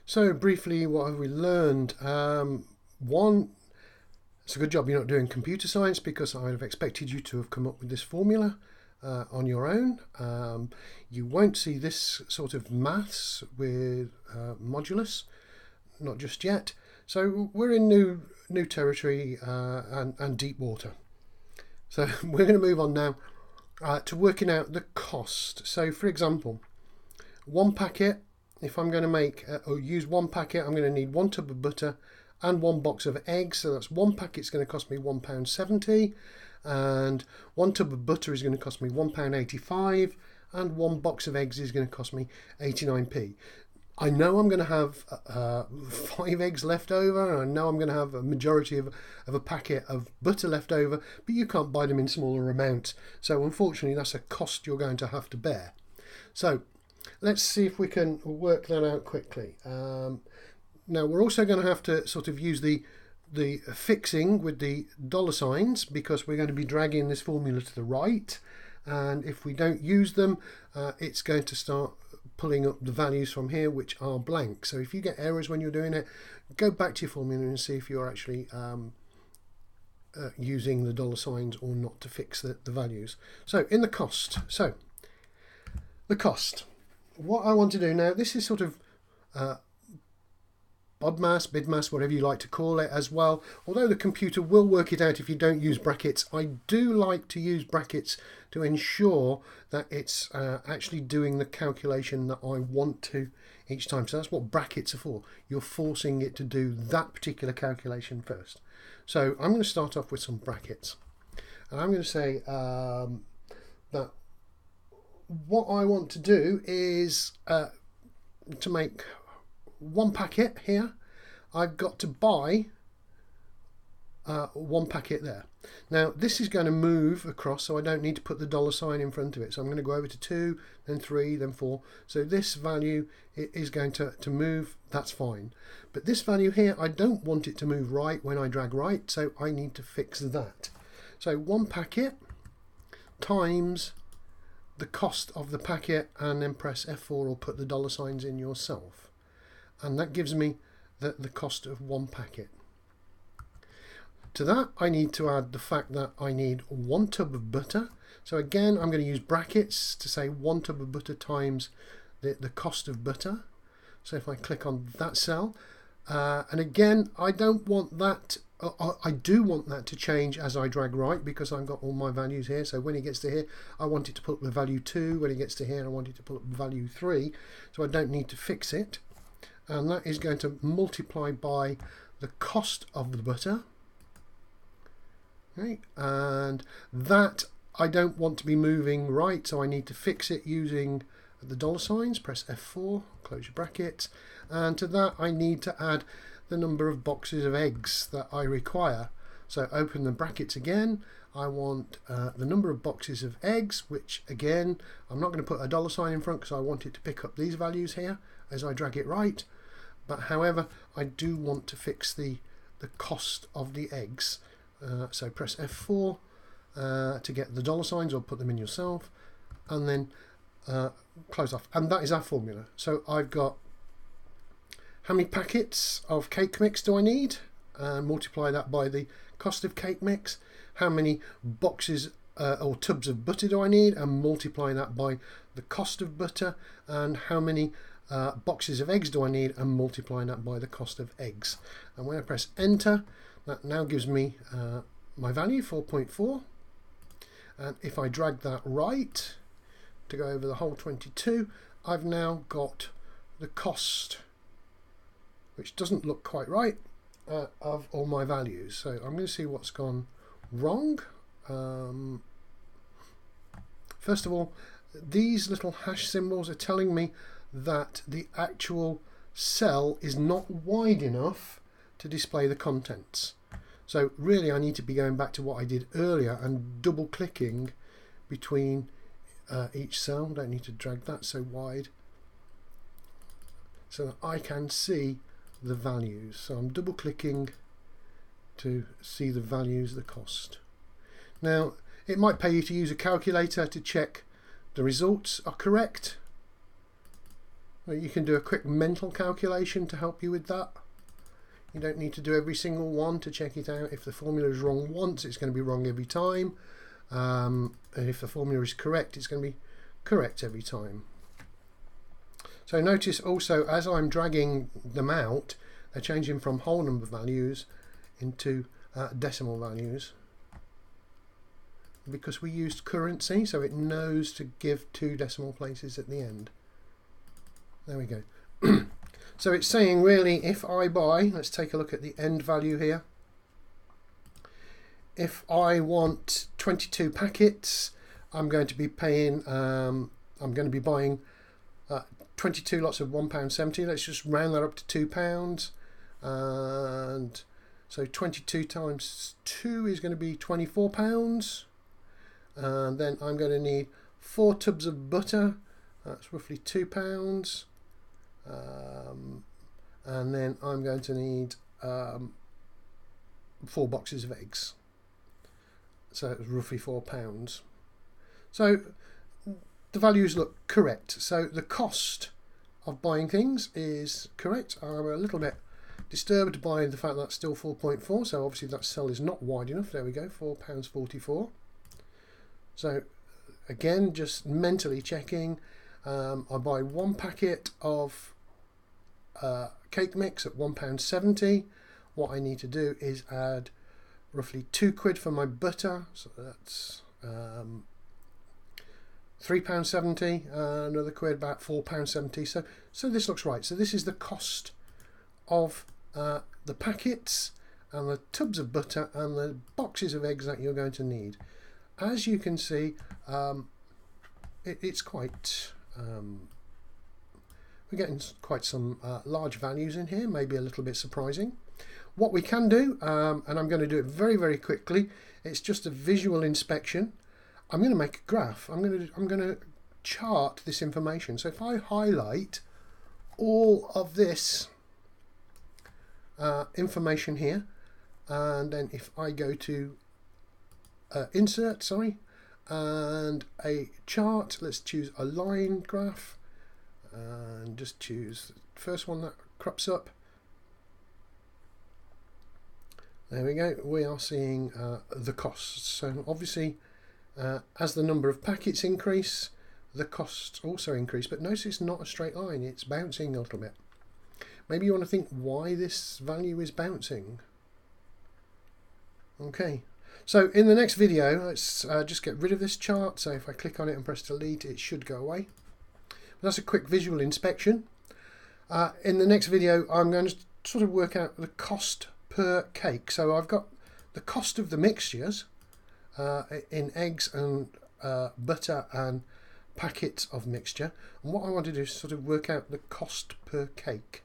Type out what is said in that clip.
So briefly, what have we learned? One, it's a good job you're not doing computer science, because I would have expected you to have come up with this formula on your own. You won't see this sort of maths with modulus, not just yet. So we're in new territory and deep water. So we're going to move on now to working out the cost. So for example, one packet, if I'm going to make or use one packet, I'm going to need 1 tub of butter and 1 box of eggs. So that's one packet's going to cost me £1.70, and 1 tub of butter is going to cost me £1.85, and 1 box of eggs is going to cost me 89p. I know I'm going to have 5 eggs left over, and I know I'm going to have a majority of a packet of butter left over, but you can't buy them in smaller amounts. So unfortunately, that's a cost you're going to have to bear. So let's see if we can work that out quickly. Now we're also going to have to sort of use the fixing with the dollar signs, because we're going to be dragging this formula to the right, and if we don't use them, it's going to start pulling up the values from here which are blank. So if you get errors when you're doing it, go back to your formula and see if you're actually using the dollar signs or not to fix the values. So in the cost, what I want to do now, this is sort of BODMAS, BIDMAS, whatever you like to call it as well. Although the computer will work it out if you don't use brackets, I do like to use brackets to ensure that it's actually doing the calculation that I want to each time. So that's what brackets are for. You're forcing it to do that particular calculation first. So I'm going to start off with some brackets. And I'm going to say that what I want to do is to make one packet here, I've got to buy one packet there. Now this is going to move across, so I don't need to put the dollar sign in front of it. So I'm going to go over to 2, then 3, then 4. So this value is going to move, that's fine. But this value here, I don't want it to move right when I drag right, so I need to fix that. So one packet times the cost of the packet, and then press F4 or put the dollar signs in yourself. And that gives me the cost of one packet. To that I need to add the fact that I need 1 tub of butter. So again, I'm going to use brackets to say 1 tub of butter times the cost of butter. So if I click on that cell, and again, I don't want that, I do want that to change as I drag right, because I've got all my values here. So when it gets to here, I want it to pull up the value 2. When it gets to here, I want it to pull up the value 3. So I don't need to fix it. And that is going to multiply by the cost of the butter. Okay, and that I don't want to be moving right, so I need to fix it using the dollar signs. Press F4, close your brackets, and to that I need to add the number of boxes of eggs that I require. So open the brackets again. I want the number of boxes of eggs, which again, I'm not going to put a dollar sign in front because I want it to pick up these values here as I drag it right. But however, I do want to fix the cost of the eggs. So press F4 to get the dollar signs, or put them in yourself, and then close off. And that is our formula. So I've got how many packets of cake mix do I need, and multiply that by the cost of cake mix. How many boxes or tubs of butter do I need, and multiply that by the cost of butter. And how many boxes of eggs do I need, and multiply that by the cost of eggs. And when I press enter, that now gives me my value, 4.4. And if I drag that right to go over the whole 22, I've now got the cost, which doesn't look quite right, of all my values. So I'm going to see what's gone wrong. First of all, these little hash symbols are telling me that the actual cell is not wide enough to display the contents. So really I need to be going back to what I did earlier and double clicking between each cell. Don't need to drag that so wide, so that I can see the values. So I'm double clicking to see the values, the cost. Now it might pay you to use a calculator to check the results are correct. Well, you can do a quick mental calculation to help you with that. You don't need to do every single one to check it out. If the formula is wrong once, it's going to be wrong every time. And if the formula is correct, it's going to be correct every time. So notice also, as I'm dragging them out, they're changing from whole number values into decimal values, because we used currency, so it knows to give 2 decimal places at the end. There we go. So it's saying really, if I buy, let's take a look at the end value here. If I want 22 packets, I'm going to be paying, I'm going to be buying 22 lots of £1.70. Let's just round that up to £2. And so 22 times 2 is going to be £24. And then I'm going to need 4 tubs of butter. That's roughly £2. And then I'm going to need 4 boxes of eggs. So it's roughly £4. So the values look correct. So the cost of buying things is correct. I'm a little bit disturbed by the fact that's still 4.4. So obviously that cell is not wide enough. There we go, £4.44. So again, just mentally checking. I buy 1 packet of cake mix at £1.70. What I need to do is add roughly £2 for my butter, so that's £3.70, another quid, about £4.70. So this looks right. So this is the cost of the packets and the tubs of butter and the boxes of eggs that you're going to need. As you can see, it's quite we're getting quite some large values in here, maybe a little bit surprising. What we can do, and I'm going to do it very, very quickly, it's just a visual inspection. I'm going to make a graph. I'm going to chart this information. So if I highlight all of this information here, and then if I go to insert, and a chart, let's choose a line graph, and just choose the first one that crops up. There we go. We are seeing the costs. So obviously, as the number of packets increase, the costs also increase. But notice it's not a straight line. It's bouncing a little bit. Maybe you want to think why this value is bouncing. Okay. So in the next video, let's just get rid of this chart. So if I click on it and press delete, it should go away. That's a quick visual inspection. In the next video, I'm going to sort of work out the cost per cake. So I've got the cost of the mixtures in eggs and butter and packets of mixture. And what I want to do is sort of work out the cost per cake.